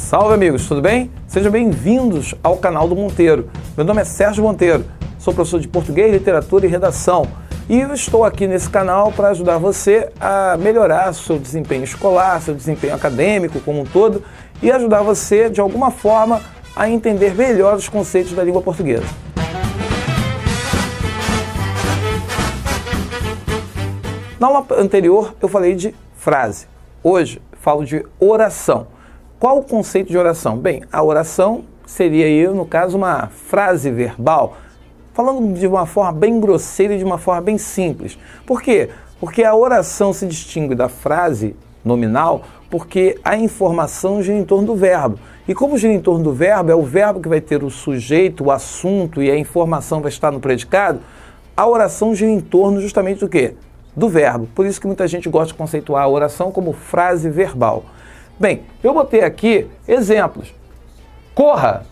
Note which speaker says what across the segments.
Speaker 1: Salve amigos, tudo bem? Sejam bem-vindos ao canal do Monteiro. Meu nome é Sérgio Monteiro, sou professor de Português, Literatura e Redação e eu estou aqui nesse canal para ajudar você a melhorar seu desempenho escolar, seu desempenho acadêmico como um todo e ajudar você de alguma forma a entender melhor os conceitos da língua portuguesa. Na aula anterior eu falei de frase, hoje falo de oração. Qual o conceito de oração? Bem, a oração seria aí, no caso, uma frase verbal, falando de uma forma bem grosseira e de uma forma bem simples. Por quê? Porque a oração se distingue da frase nominal porque a informação gira em torno do verbo. E como gira em torno do verbo, é o verbo que vai ter o sujeito, o assunto e a informação vai estar no predicado, a oração gira em torno justamente do quê? Do verbo. Por isso que muita gente gosta de conceituar a oração como frase verbal. Bem, eu botei aqui exemplos. Corra,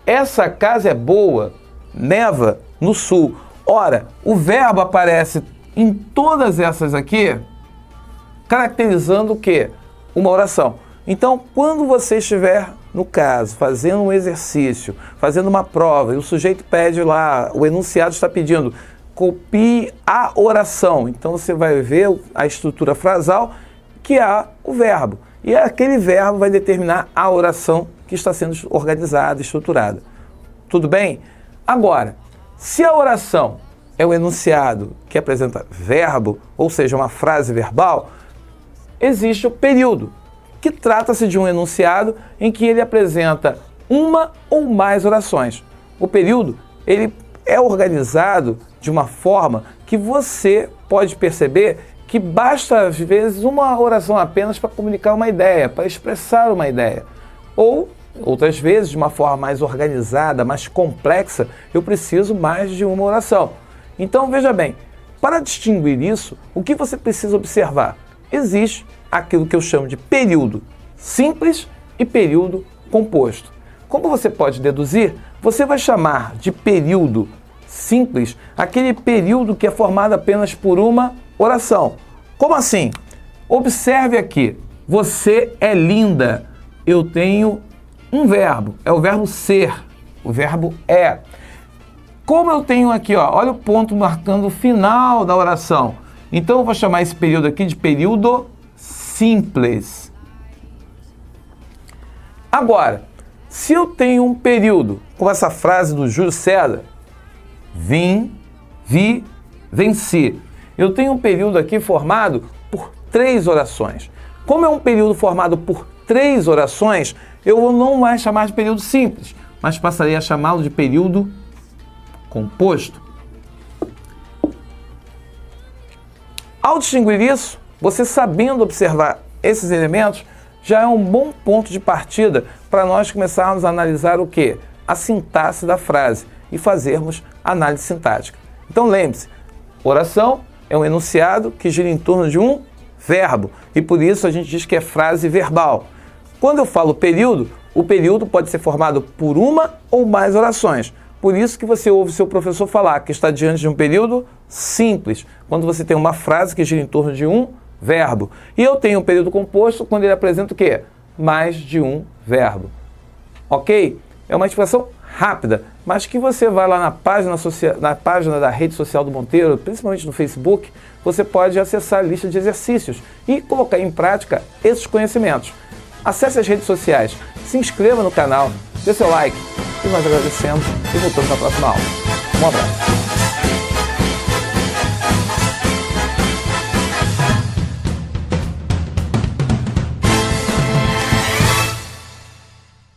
Speaker 1: essa casa é boa, neva no sul. Ora, o verbo aparece em todas essas aqui, caracterizando o quê? Uma oração. Então, quando você estiver, no caso, fazendo um exercício, fazendo uma prova, e o sujeito pede lá, o enunciado está pedindo, copie a oração. Então, você vai ver a estrutura frasal, que há o verbo. E aquele verbo vai determinar a oração que está sendo organizada, estruturada. Tudo bem? Agora, se a oração é o enunciado que apresenta verbo, ou seja, uma frase verbal, existe o período, que trata-se de um enunciado em que ele apresenta uma ou mais orações. O período, ele é organizado de uma forma que você pode perceber que basta, às vezes, uma oração apenas para comunicar uma ideia, para expressar uma ideia. Ou, outras vezes, de uma forma mais organizada, mais complexa, eu preciso mais de uma oração. Então, veja bem, para distinguir isso, o que você precisa observar? Existe aquilo que eu chamo de período simples e período composto. Como você pode deduzir, você vai chamar de período simples aquele período que é formado apenas por uma oração. Como assim? Observe aqui. Você é linda. Eu tenho um verbo. É o verbo ser. O verbo é. Como eu tenho aqui, ó, olha o ponto marcando o final da oração. Então eu vou chamar esse período aqui de período simples. Agora, se eu tenho um período, como essa frase do Júlio César, vim, vi, venci. Eu tenho um período aqui formado por 3 orações. Como é um período formado por 3 orações, eu não mais chamar de período simples, mas passarei a chamá-lo de período composto. Ao distinguir isso, você sabendo observar esses elementos, já é um bom ponto de partida para nós começarmos a analisar o quê? A sintaxe da frase e fazermos análise sintática. Então lembre-se, oração é um enunciado que gira em torno de um verbo e por isso a gente diz que é frase verbal. Quando eu falo período, o período pode ser formado por uma ou mais orações. Por isso que você ouve seu professor falar que está diante de um período simples, quando você tem uma frase que gira em torno de um verbo. E eu tenho um período composto quando ele apresenta o quê? Mais de um verbo. Ok? É uma expressão rápida, mas que você vai lá na página da rede social do Monteiro, principalmente no Facebook, você pode acessar a lista de exercícios e colocar em prática esses conhecimentos. Acesse as redes sociais, se inscreva no canal, dê seu like e nós agradecemos e voltamos na próxima aula. Um abraço.